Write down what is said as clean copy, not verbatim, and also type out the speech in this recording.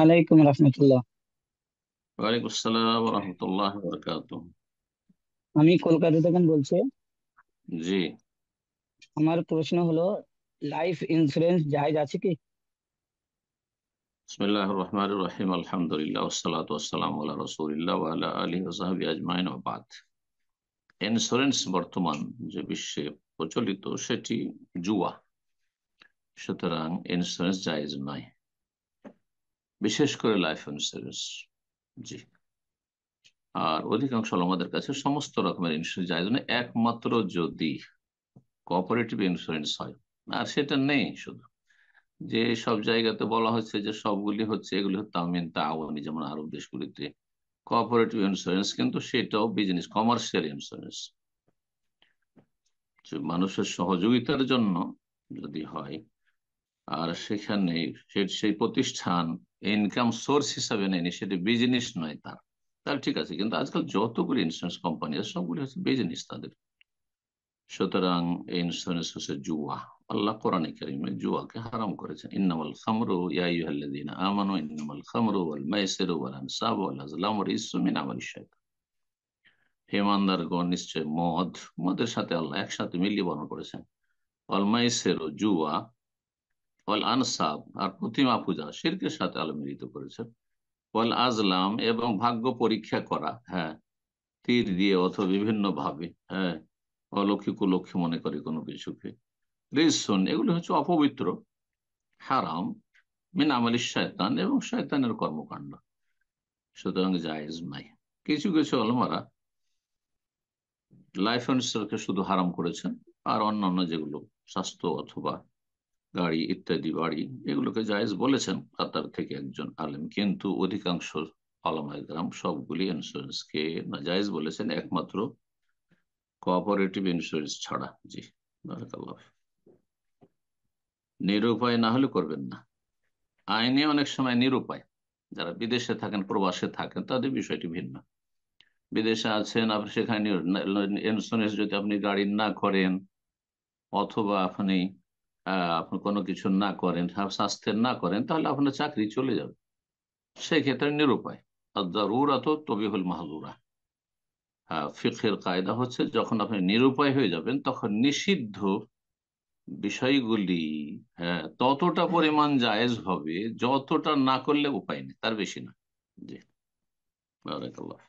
আলাইকুম রহমতুল্লাহ। ওয়ালাইকুম আসসালাম রহমতুল্লাহ বরকাত। আমি কলকাতা থেকে বলছি। জি। আমার প্রশ্ন হলো, লাইফ ইন্সুরেন্স জায়েজ আছে কি? বিসমিল্লাহ রহমান রহিম, আলহামদুলিল্লাহ ওয়াসসালাতু ওয়াসসালামু আলা রাসূলিল্লাহ ওয়া আলা আলিহি ওয়া সাহবিহি আজমাইন ওয়া বাদ। ইন্স্যুরেন্স বর্তমান যে বিশ্বে প্রচলিত সেটি জুয়া। সুতরাং ইন্স্যুরেন্স জায়েজ নয়, বিশেষ করে লাইফ ইন্স্যুরেন্স। জি। আর অধিকাংশ আমাদের কাছে সমস্ত রকমের ইন্স্যুরেন্স জায়েজ নয়, একমাত্র যদি কোঅপারেটিভ ইন্স্যুরেন্স হয়। আর সেটা নেই শুধু যে সব জায়গাতে বলা হচ্ছে যে সবগুলি হচ্ছে, এগুলি হচ্ছে তামিন তাওয়ানি, যেমন আরব দেশগুলিতে কোঅপারেটিভ ইন্স্যুরেন্স, কিন্তু সেটাও বিজনেস কমার্শিয়াল ইন্স্যুরেন্স, মানুষের সহযোগিতার জন্য যদি হয়। আর সেখানে সেই প্রতিষ্ঠান ইনকাম সোর্স হিসাবে নেয়নি, সেটা বিজনেস নয় তার, তাহলে ঠিক আছে। কিন্তু আজকাল যতগুলি ইন্স্যুরেন্স কোম্পানি আছে সবগুলি হচ্ছে বিজনেস তাদের। সুতরাং এই ইন্স্যুরেন্স হচ্ছে জুয়া। আল্লাহ কোরআনে কারিমে জুয়াকে হারাম করেছেন। ইন্নামাল খামরু ইয়া আইয়ুহাল্লাযীনা আমানু ইন্নামাল খামরু ওয়াল মাইসিরু ওয়াল আনসাবু ওয়াল আজলামু রিজসুম মিন আমালিশ শাইতান। হে ইমানদারগণ, নিশ্চয় মদের সাথে আল্লাহ একসাথে মিলিয়ে বর্ণনা করেছেন। ওয়াল মাইসিরু জুয়া, ওয়াল আনসাব আর প্রতিমা পূজা শিরকের সাথে আল্লাহ মিলিত করেছেন। ওয়াল আজলাম এবং ভাগ্য পরীক্ষা করা, হ্যাঁ, তীর দিয়ে অথবা বিভিন্ন ভাবে, হ্যাঁ, অলক্ষী কুলক্ষী মনে করে কোনো কিছুকে, রিজসুন এগুলো হচ্ছে অপবিত্র, হারাম, মিন আমালি শয়তান এবং শয়তানের কর্মকাণ্ড। সুতরাং জায়েজ নাই। কিছু কিছু আলমারা লাইফ ইন্স্যুরেন্সকে শুধু হারাম করেছেন, আর অন্যান্য যেগুলো স্বাস্থ্য অথবা গাড়ি ইত্যাদি বাড়ি, এগুলোকে জায়েজ বলেছেন কাতার থেকে একজন আলেম। কিন্তু অধিকাংশ আলেমায়ে কেরাম সবগুলি ইন্স্যুরেন্সকে নাজায়েজ বলেছেন, একমাত্র কোঅপারেটিভ ইন্স্যুরেন্স ছাড়া। জি। বারাকাল্লাহ। নিরুপায় না হলে করবেন না। আইনে অনেক সময় নিরুপায়, যারা বিদেশে থাকেন প্রবাসে থাকেন তাদের বিষয়টি ভিন্ন। বিদেশে আছেন আপনি, সেখানে ইন্স্যুরেন্স যদি আপনি গাড়ির না করেন, অথবা আপনি কোনো কিছু না করেন, স্বাস্থ্যের না করেন, তাহলে আপনার চাকরি চলে যাবে। সেক্ষেত্রে নিরুপায়। আর দারুরাত তবিহুল মাহজুরা। হ্যাঁ, ফিকহের কায়দা হচ্ছে যখন আপনি নিরুপায় হয়ে যাবেন তখন নিষিদ্ধ বিষয়গুলি, হ্যাঁ, ততটা পরিমাণ জায়েজ হবে যতটা না করলে উপায় নেই, তার বেশি না। জি। বারাকাল্লাহ।